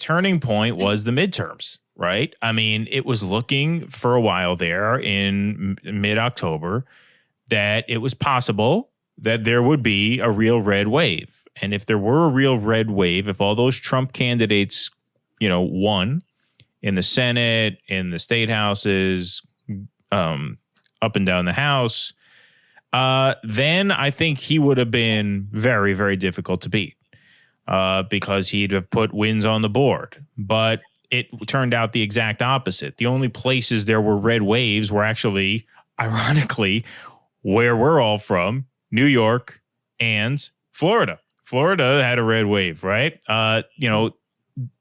turning point was the midterms, right? I mean, it was looking for a while there in mid-October that it was possible that there would be a real red wave. And if there were a real red wave, if all those Trump candidates, won in the Senate, in the state houses, up and down the House, then I think he would have been very, very difficult to beat because he'd have put wins on the board. But it turned out the exact opposite. The only places there were red waves were actually, ironically, where we're all from, New York and Florida. Florida had a red wave, right?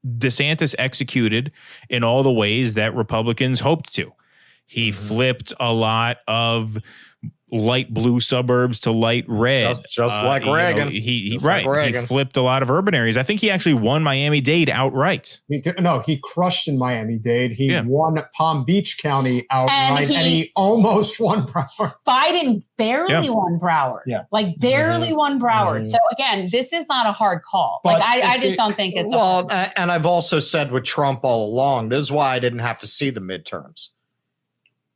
DeSantis executed in all the ways that Republicans hoped to. He flipped a lot of light blue suburbs to light red. Just like Reagan. He flipped a lot of urban areas. I think he actually won Miami-Dade outright. He crushed in Miami-Dade. He won Palm Beach County outright, and he almost won Broward. Biden barely won Broward. Yeah. Barely won Broward. So again, this is not a hard call. But I just don't think it's and I've also said with Trump all along, this is why I didn't have to see the midterms.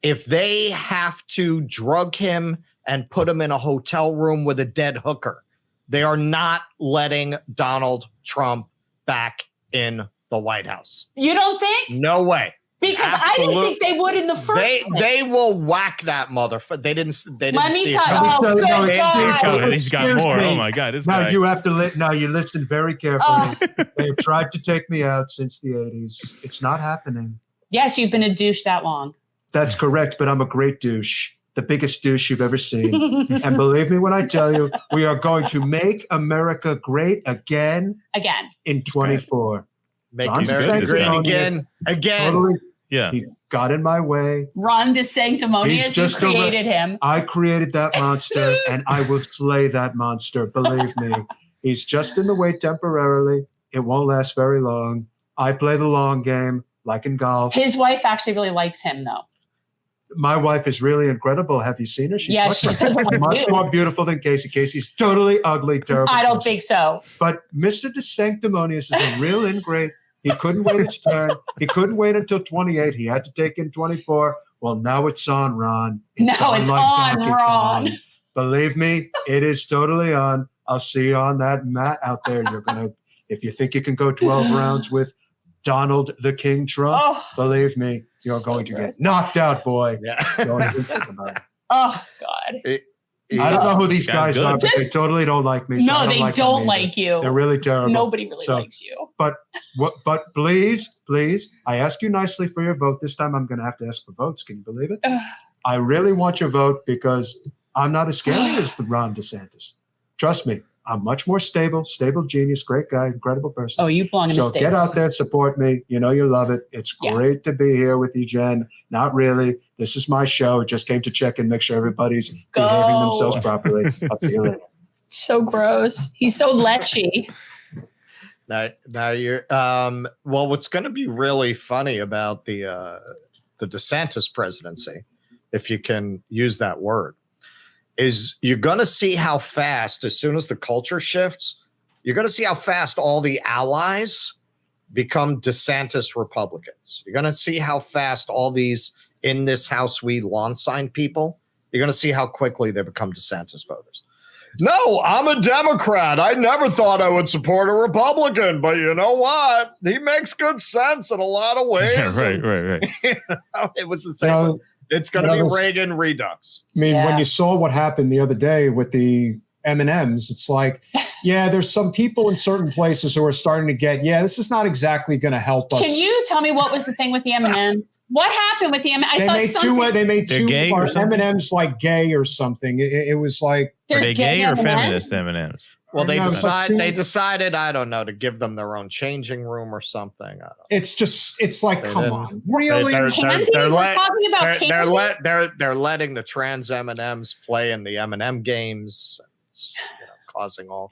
If they have to drug him and put him in a hotel room with a dead hooker, they are not letting Donald Trump back in the White House. You don't think? No way. Because I didn't think they would in the first place. They will whack that motherfucker. They didn't Let me see tell you. He's got more. Oh my God. This guy. You have to now you listen very carefully. They've tried to take me out since the 80s. It's not happening. Yes, you've been a douche that long. That's correct, but I'm a great douche. The biggest douche you've ever seen. And believe me when I tell you, we are going to make America great again. Again. In 24. Make America great again. Totally, yeah. He got in my way. Ron DeSanctimonious, you created him. I created that monster, and I will slay that monster. Believe me. He's just in the way temporarily. It won't last very long. I play the long game, like in golf. His wife actually really likes him, though. My wife is really incredible. Have you seen her? She's much more beautiful than Casey. Casey's totally ugly, terrible. I don't think so. But Mr. DeSanctimonious is a real ingrate. He couldn't wait his turn. He couldn't wait until 28. He had to take in 24. Well, now it's on, Ron. It's on Ron. Believe me, it is totally on. I'll see you on that mat out there. If you think you can go 12 rounds with Donald the King Trump, believe me, you're going to get knocked out, boy. Yeah. Don't even think about it. Oh, God. I don't know who these guys are, but they totally don't like me. No, they don't like you. They're really terrible. Nobody really likes you. But please, I ask you nicely for your vote. This time I'm going to have to ask for votes. Can you believe it? I really want your vote because I'm not as scary as the Ron DeSantis. Trust me. I'm much more stable genius, great guy, incredible person. Oh, you belong in the state. So get out there and support me. You know you love it. It's great to be here with you, Jen. Not really. This is my show. It just came to check and make sure everybody's behaving themselves properly. I'll see you later. So gross. He's so lechy. Now you're well, what's going to be really funny about the DeSantis presidency, if you can use that word, is you're going to see how fast, as soon as the culture shifts, you're going to see how fast all the allies become DeSantis Republicans. You're going to see how fast all these in this house we lawn sign people, you're going to see how quickly they become DeSantis voters. No, I'm a Democrat. I never thought I would support a Republican, but you know what? He makes good sense in a lot of ways. Yeah, right. It was the same. It's going to be Reagan Redux. I mean, when you saw what happened the other day with the M&Ms, it's like, there's some people in certain places who are starting to get, this is not exactly going to help us. Can you tell me what was the thing with the M&Ms? What happened with the M&Ms? They made two M&Ms like gay or something. It was like, are they gay or feminist M&Ms? Well, they decided, I don't know, to give them their own changing room or something. I don't know. It's like, come on, really? They're letting the trans M&Ms play in the M&M games. It's causing all.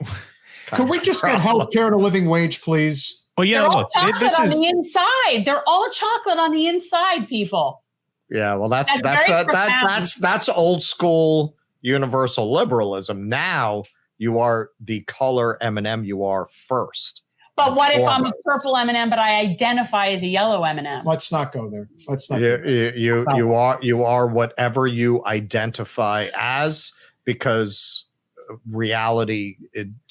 Can we just get health care and a living wage, please? Well, they're all chocolate on the inside. They're all chocolate on the inside, people. Yeah, well, that's old school universal liberalism. Now you are the color M&M you are first. But what if I'm a foremost. purple M&M, but I identify as a yellow M&M? Let's not go there. Let's not. go there. You are whatever you identify as, because reality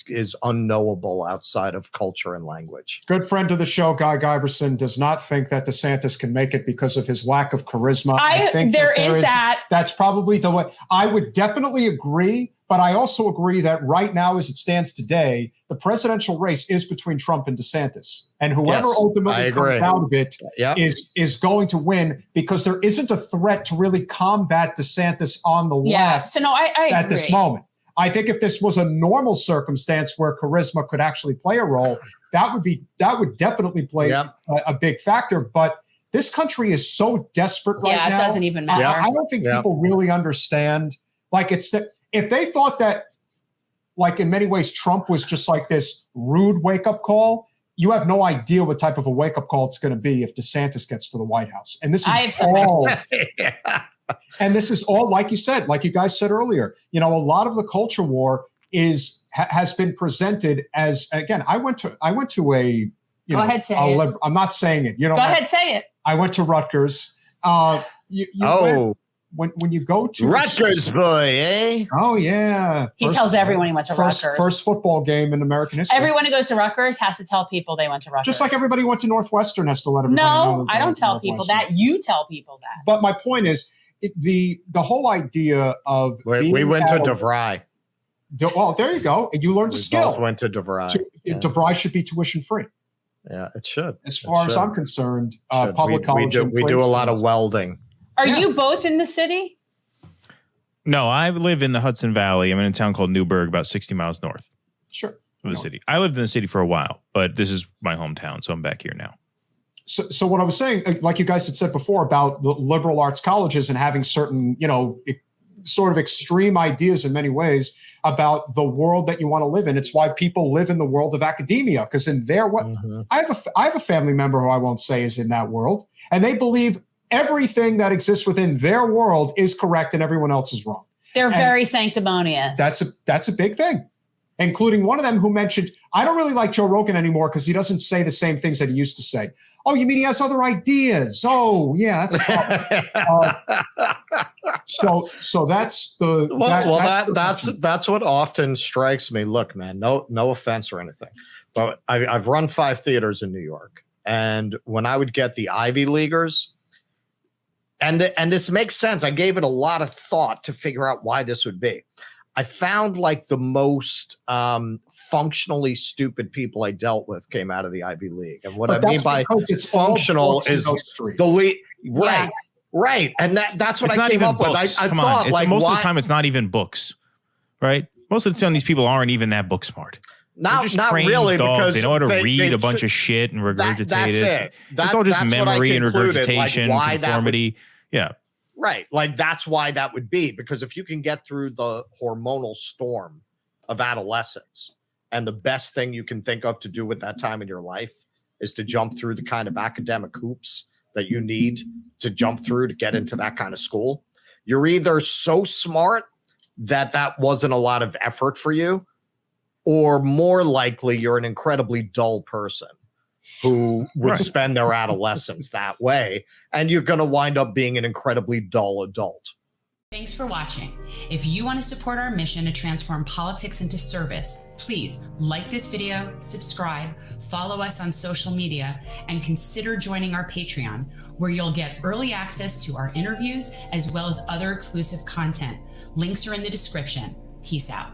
is unknowable outside of culture and language. Good friend of the show, Guy Giberson, does not think that DeSantis can make it because of his lack of charisma. I think there is that. That's probably the way. I would definitely agree, but I also agree that right now, as it stands today, the presidential race is between Trump and DeSantis. And whoever ultimately comes out of it is going to win, because there isn't a threat to really combat DeSantis on the left So no, I at agree. this moment. I think if this was a normal circumstance where charisma could actually play a role, that would definitely play a big factor. But this country is so desperate right now. Yeah, it doesn't even matter. I don't think people really understand. Like, if they thought that, like, in many ways, Trump was just like this rude wake-up call, you have no idea what type of a wake-up call it's going to be if DeSantis gets to the White House. And this is all. And this is all, like you said, like you guys said earlier, a lot of the culture war has been presented as, again, I went to a, Go ahead, say it. I'm not saying it. Go ahead, say it. I went to Rutgers. When you go to Rutgers boy, eh? Oh yeah. He tells everyone he went to Rutgers. First football game in American history. Everyone who goes to Rutgers has to tell people they went to Rutgers. Just like everybody who went to Northwestern has to let everybody know. No, I don't tell people that. You tell people that. But my point is, the whole idea of we went to DeVry. Well, there you go. And you learned a skill. Both went to DeVry. DeVry should be tuition free. Yeah, it should. As far as I'm concerned, public college. We do a lot of welding. Are you both in the city? No, I live in the Hudson Valley. I'm in a town called Newburgh, about 60 miles north of the city. I lived in the city for a while, but this is my hometown, so I'm back here now. So what I was saying, like you guys had said before about the liberal arts colleges and having certain, sort of extreme ideas in many ways about the world that you want to live in. It's why people live in the world of academia, because in their I have a family member who I won't say is in that world, and they believe everything that exists within their world is correct and everyone else is wrong. They're very sanctimonious. That's a big thing, including one of them who mentioned, I don't really like Joe Rogan anymore because he doesn't say the same things that he used to say. Oh, you mean he has other ideas? Oh, yeah, that's a problem. So that's the that's what often strikes me. Look, man, no offense or anything, but I've run 5 theaters in New York, and when I would get the Ivy Leaguers, and this makes sense. I gave it a lot of thought to figure out why this would be. I found like the most functionally stupid people I dealt with came out of the Ivy League. And what I mean by it's functional is the lead. Right. Right. And that's what I came up with. I thought, like, most of the time it's not even books, right? Most of the time these people aren't even that book smart. Not really, because they know how to read a bunch of shit and regurgitate that's it. It's all just memory and regurgitation, like conformity. Yeah. Right. Like, that's why that would be, because if you can get through the hormonal storm of adolescence, and the best thing you can think of to do with that time in your life is to jump through the kind of academic hoops that you need to jump through to get into that kind of school, you're either so smart that wasn't a lot of effort for you, or more likely you're an incredibly dull person who would spend their adolescence that way, and you're going to wind up being an incredibly dull adult. Thanks for watching. If you want to support our mission to transform politics into service, please like this video, subscribe, follow us on social media, and consider joining our Patreon, where you'll get early access to our interviews as well as other exclusive content. Links are in the description. Peace out.